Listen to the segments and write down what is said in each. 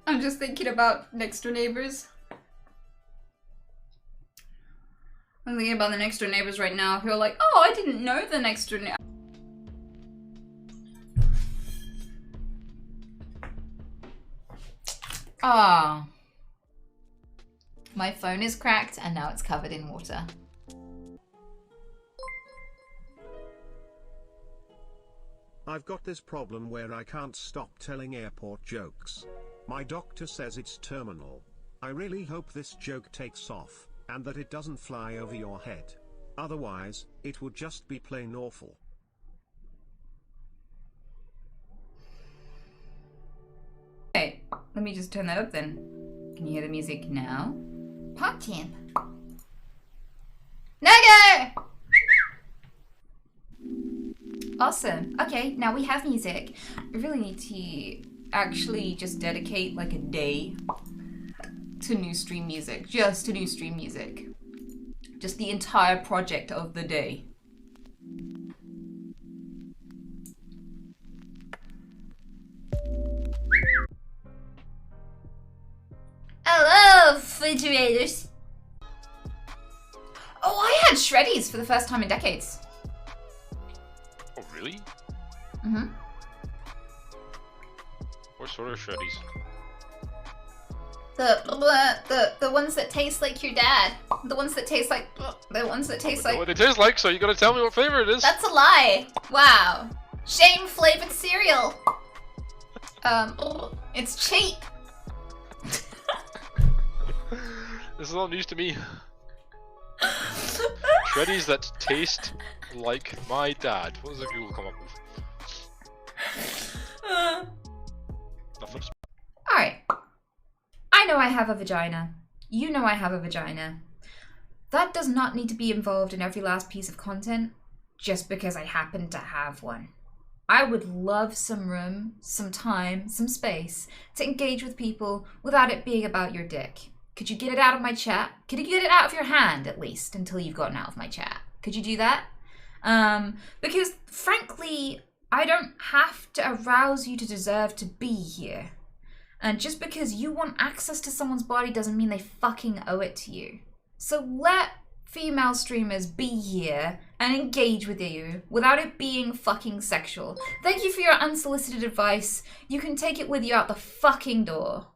I'm just thinking about next door neighbors. I'm thinking about the next door neighbors right now who are like, oh, I didn't know the next door neighbor. Ah. My phone is cracked and now it's covered in water. I've got this problem where I can't stop telling airport jokes. My doctor says it's terminal. I really hope this joke takes off, and that it doesn't fly over your head. Otherwise, it would just be plain awful. Okay, let me just turn that up then. Can you hear the music now? Part 10. Nugget! Awesome. Okay, now we have music. I really need to actually just dedicate like a day to new stream music. Just to new stream music. Just the entire project of the day. Hello, refrigerators. Oh, I had shreddies for the first time in decades. Oh, really? Mm-hmm. What sort of shreddies? The ones that taste like your dad. The ones that taste like What they taste like, so you gotta tell me what flavor it is. That's a lie. Wow. Shame flavored cereal. It's cheap. This is all news to me. Shreddies that taste like my dad. What does the Google come up with? Nothing. Alright. I know I have a vagina. You know I have a vagina. That does not need to be involved in every last piece of content just because I happen to have one. I would love some room, some time, some space to engage with people without it being about your dick. Could you get it out of my chat? Could you get it out of your hand, at least, until you've gotten out of my chat? Could you do that? Because, frankly, I don't have to arouse you to deserve to be here. And just because you want access to someone's body doesn't mean they fucking owe it to you. So let female streamers be here and engage with you without it being fucking sexual. Thank you for your unsolicited advice. You can take it with you out the fucking door.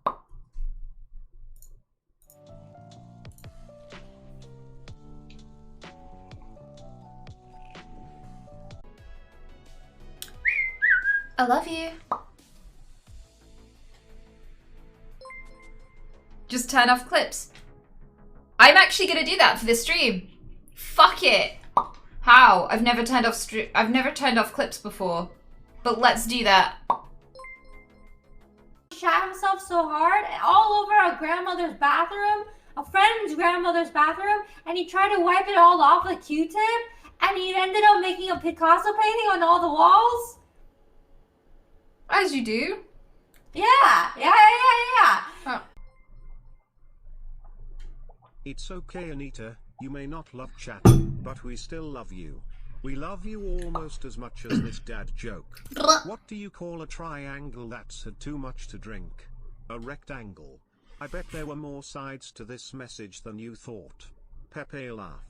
I love you. Just turn off clips. I'm actually gonna do that for this stream. Fuck it. How? I've never turned off clips before. But let's do that. Shot himself so hard all over our grandmother's bathroom, a friend's grandmother's bathroom, and he tried to wipe it all off with a Q-tip, and he ended up making a Picasso painting on all the walls. As you do. Yeah. Oh. It's okay, Anita, you may not love chat, but we still love you. We love you almost as much as this dad joke. What do you call a triangle that's had too much to drink? A rectangle. I bet there were more sides to this message than you thought. Pepe laugh.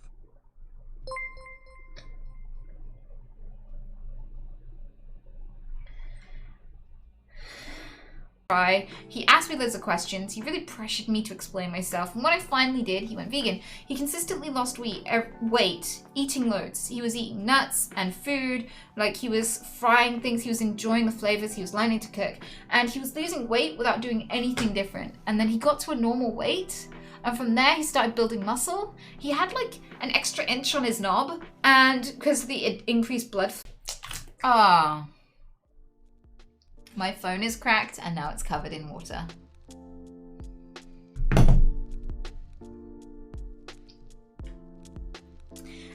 He asked me loads of questions. He really pressured me to explain myself. And when I finally did, he went vegan. He consistently lost weight, eating loads. He was eating nuts and food, like he was frying things. He was enjoying the flavors. He was learning to cook. And he was losing weight without doing anything different. And then he got to a normal weight. And from there, he started building muscle. He had like an extra inch on his knob. And because of the increased blood flow. My phone is cracked and now it's covered in water.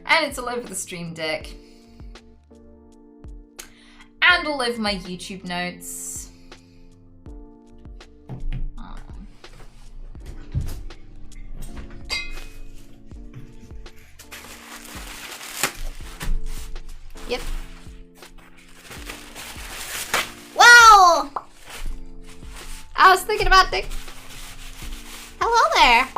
And it's all over the stream deck. And all over my YouTube notes. Yep. I was thinking about the... Hello there.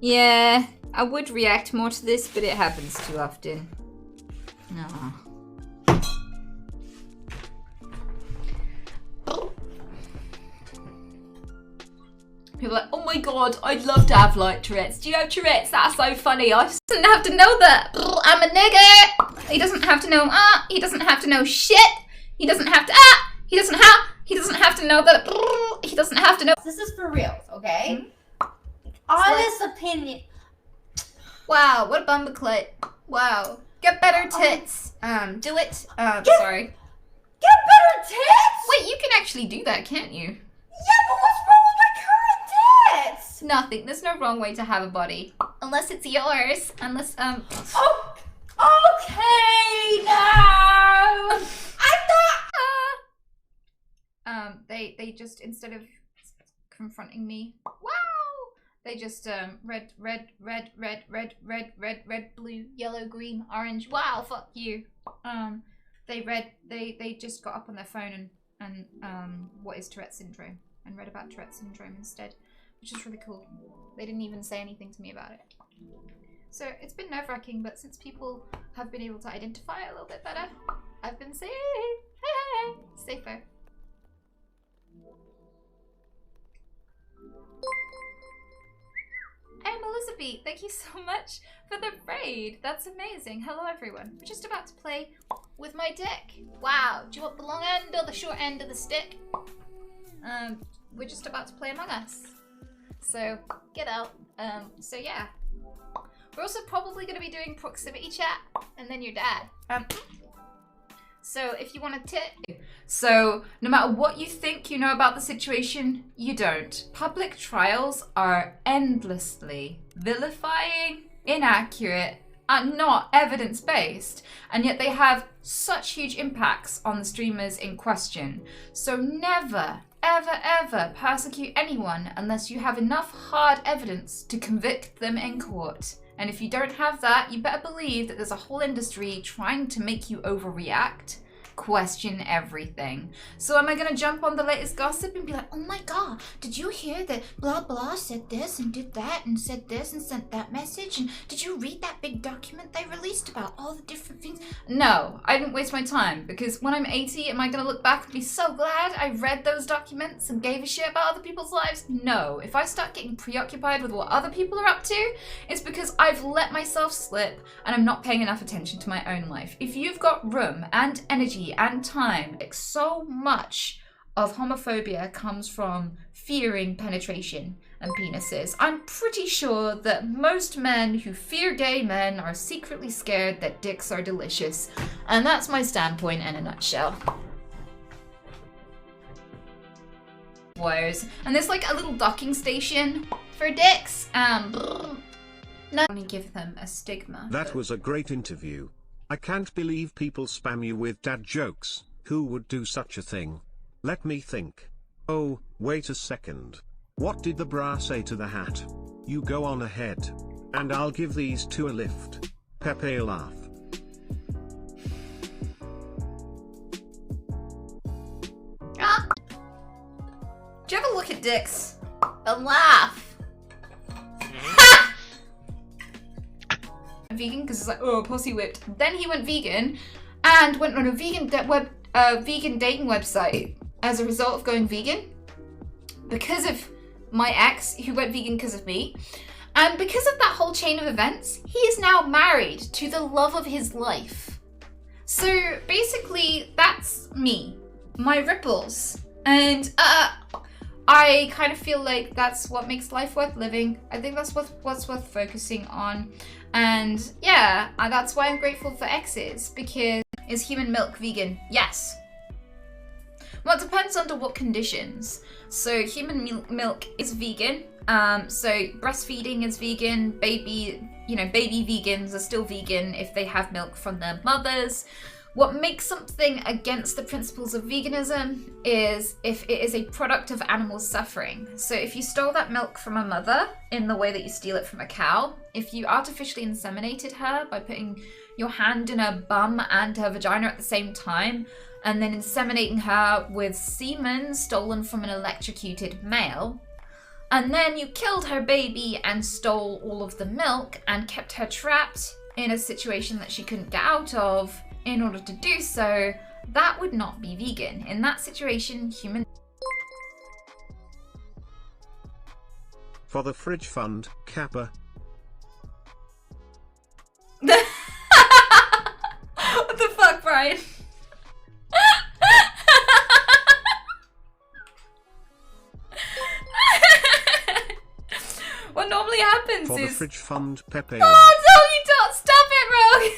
Yeah, I would react more to this, but it happens too often. No. People are like, oh my god, I'd love to have like Tourette's. Do you have Tourette's? That's so funny. I doesn't have to know that. I'm a nigger. He doesn't have to know he doesn't have to know shit. He doesn't have to he doesn't have to know that he doesn't have to know. This is for real, okay? Honest opinion. Wow, what a bumbleclit. Wow. Get better tits. Do it. Sorry. Get better tits? Wait, you can actually do that, can't you? Yeah, but what's wrong with my current tits? Nothing. There's no wrong way to have a body. Unless it's yours. Unless, Oh, okay, now. I thought... They just, instead of confronting me, wow! They just, red, blue, yellow, green, orange, wow, fuck you. They just got up on their phone and what is Tourette's syndrome, and read about Tourette's syndrome instead, which is really cool. They didn't even say anything to me about it. So it's been nerve-wracking, but since people have been able to identify it a little bit better, I've been safe. Hey, safer. Hey, Elizabeth, thank you so much for the raid. That's amazing. Hello, everyone. We're just about to play with my dick. Wow. Do you want the long end or the short end of the stick? We're just about to play Among Us. So, get out. So yeah. We're also probably going to be doing proximity chat and then your dad. So if you want to tip. So no matter what you think you know about the situation, you don't. Public trials are endlessly vilifying, inaccurate, and not evidence-based, and yet they have such huge impacts on the streamers in question. So never, ever, ever persecute anyone unless you have enough hard evidence to convict them in court. And if you don't have that, you better believe that there's a whole industry trying to make you overreact, question everything. So am I gonna jump on the latest gossip and be like, oh my god, did you hear that blah blah said this and did that and said this and sent that message, and did you read that big document they released about all the different things? No, I didn't waste my time, because when I'm 80, am I gonna look back and be so glad I read those documents and gave a shit about other people's lives? No. If I start getting preoccupied with what other people are up to, it's because I've let myself slip and I'm not paying enough attention to my own life. If you've got room and energy and time, like, so much of homophobia comes from fearing penetration and penises. I'm pretty sure that most men who fear gay men are secretly scared that dicks are delicious. And that's my standpoint in a nutshell. Wires. And there's like a little docking station for dicks. No, only give them a stigma. That was a great interview. I can't believe people spam you with dad jokes. Who would do such a thing? Let me think. Oh, wait a second. What did the bra say to the hat? You go on ahead. And I'll give these two a lift. Pepe laugh. Ah. Do you ever look at dicks and laugh? Vegan, because it's like, oh, pussy whipped. Then he went vegan and went on a vegan vegan dating website as a result of going vegan, because of my ex who went vegan because of me, and because of that whole chain of events, he is now married to the love of his life. So basically, that's me, my ripples, and I kind of feel like that's what makes life worth living. I think that's what's worth focusing on. And yeah, that's why I'm grateful for exes, because is human milk vegan? Yes. Well, it depends under what conditions. So human milk is vegan. So breastfeeding is vegan. Baby vegans are still vegan if they have milk from their mothers. What makes something against the principles of veganism is if it is a product of animal suffering. So if you stole that milk from a mother in the way that you steal it from a cow, if you artificially inseminated her by putting your hand in her bum and her vagina at the same time, and then inseminating her with semen stolen from an electrocuted male, and then you killed her baby and stole all of the milk and kept her trapped in a situation that she couldn't get out of in order to do so, that would not be vegan. In that situation, human... For the fridge fund, Kappa. What the fuck, Brian? What normally happens For is... the fridge fund, Pepe. Oh, no, you don't! Stop it, Rogue!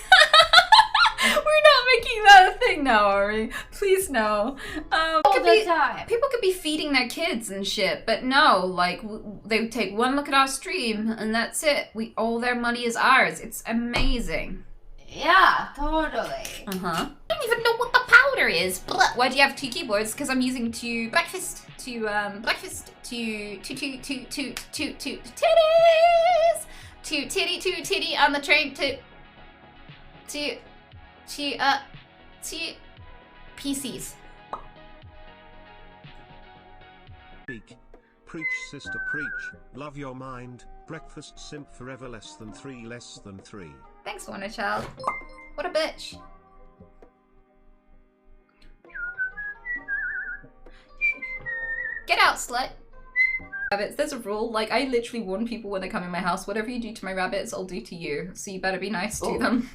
We're not making that a thing now, are we? Please, no. All the time. People could be feeding their kids and shit, but no, like, they take one look at our stream and that's it. All their money is ours. It's amazing. Yeah, totally. I don't even know what the powder is. Why do you have two keyboards? Because I'm using breakfast, titties, titty on the train, to PCs. Speak. Preach, sister, preach. Love your mind. Breakfast simp forever less than 3 less than 3. Thanks, Wonder Child. What a bitch. Get out, slut. Rabbits, there's a rule. Like, I literally warn people when they come in my house, whatever you do to my rabbits, I'll do to you. So you better be nice to them.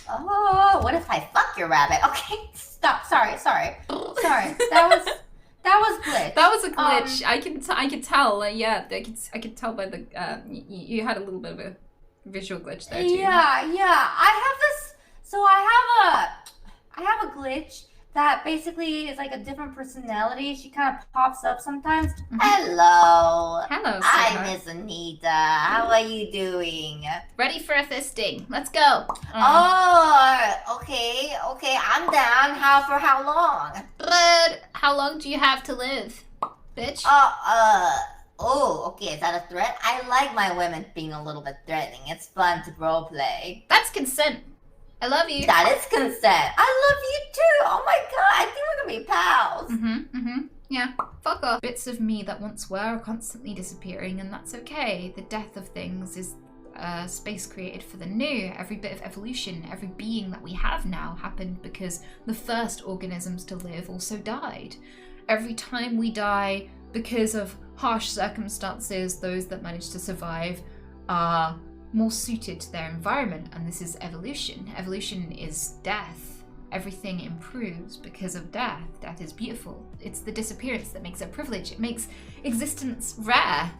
Oh, what if I fuck your rabbit? Okay, stop. Sorry. That was glitch. That was a glitch. I could tell. Yeah, I could tell by the. You had a little bit of a visual glitch there too. Yeah. I have this. So I have a glitch that basically is like a different personality. She kind of pops up sometimes. Mm-hmm. Hello. Hello, Hi, sweetheart. Miss Anita. How are you doing? Ready for a fisting? Let's go. Oh, okay. I'm down. For how long? But how long do you have to live, bitch? Oh, okay. Is that a threat? I like my women being a little bit threatening. It's fun to roleplay. That's consent. I love you. That is consent. I love you too. Oh my god. I think we're gonna be pals. Yeah, fuck off. Bits of me that once were are constantly disappearing, and that's okay. The death of things is space created for the new. Every bit of evolution, every being that we have now happened because the first organisms to live also died. Every time we die because of harsh circumstances, those that manage to survive are more suited to their environment, and this is evolution. Evolution is death. Everything improves because of death. Death is beautiful. It's the disappearance that makes it a privilege. It makes existence rare.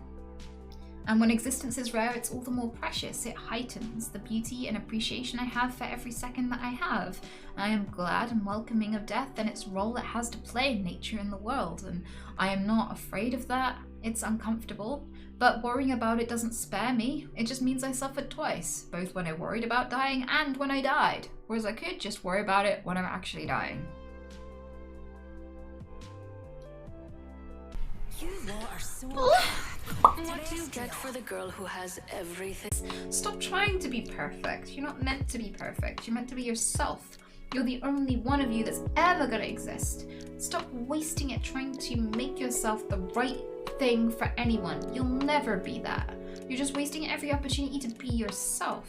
And when existence is rare, it's all the more precious. It heightens the beauty and appreciation I have for every second that I have. I am glad and welcoming of death and its role it has to play in nature and the world, and I am not afraid of that. It's uncomfortable, but worrying about it doesn't spare me. It just means I suffered twice, both when I worried about dying and when I died, whereas I could just worry about it when I'm actually dying. You are so what do you get for the girl who has everything? Stop trying to be perfect. You're not meant to be perfect. You're meant to be yourself. You're the only one of you that's ever gonna exist. Stop wasting it trying to make yourself the right thing for anyone. You'll never be that. You're just wasting every opportunity to be yourself.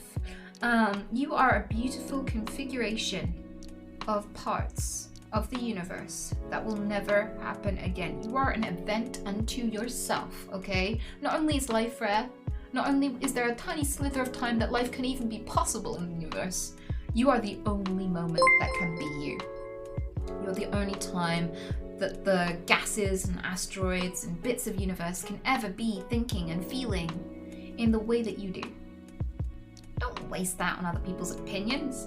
You are a beautiful configuration of parts of the universe that will never happen again. You are an event unto yourself, okay? Not only is life rare, not only is there a tiny slither of time that life can even be possible in the universe, you are the only moment that can be you. You're the only time that the gases and asteroids and bits of universe can ever be thinking and feeling in the way that you do. Don't waste that on other people's opinions.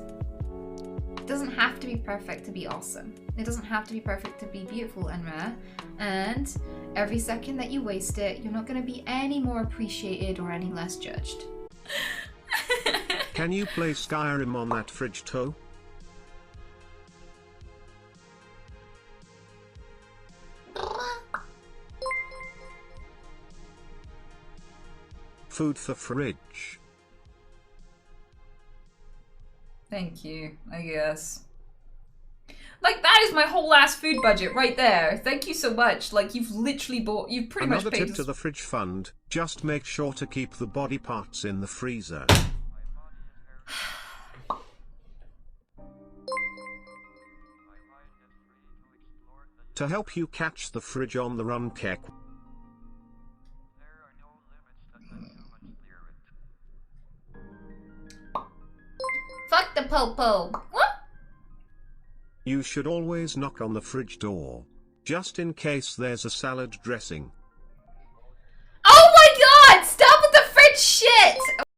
It doesn't have to be perfect to be awesome. It doesn't have to be perfect to be beautiful and rare. And every second that you waste it, you're not going to be any more appreciated or any less judged. Can you play Skyrim on that fridge toe? Food for fridge. Thank you, I guess. Like, that is my whole last food budget right there. Thank you so much. Like, you've literally bought... You've pretty Another much paid... tip to the fridge fund, just make sure to keep the body parts in the freezer. To help you catch the fridge on the run, Keck. Fuck the popo. What? You should always knock on the fridge door, just in case there's a salad dressing. Oh my god! Stop with the fridge shit!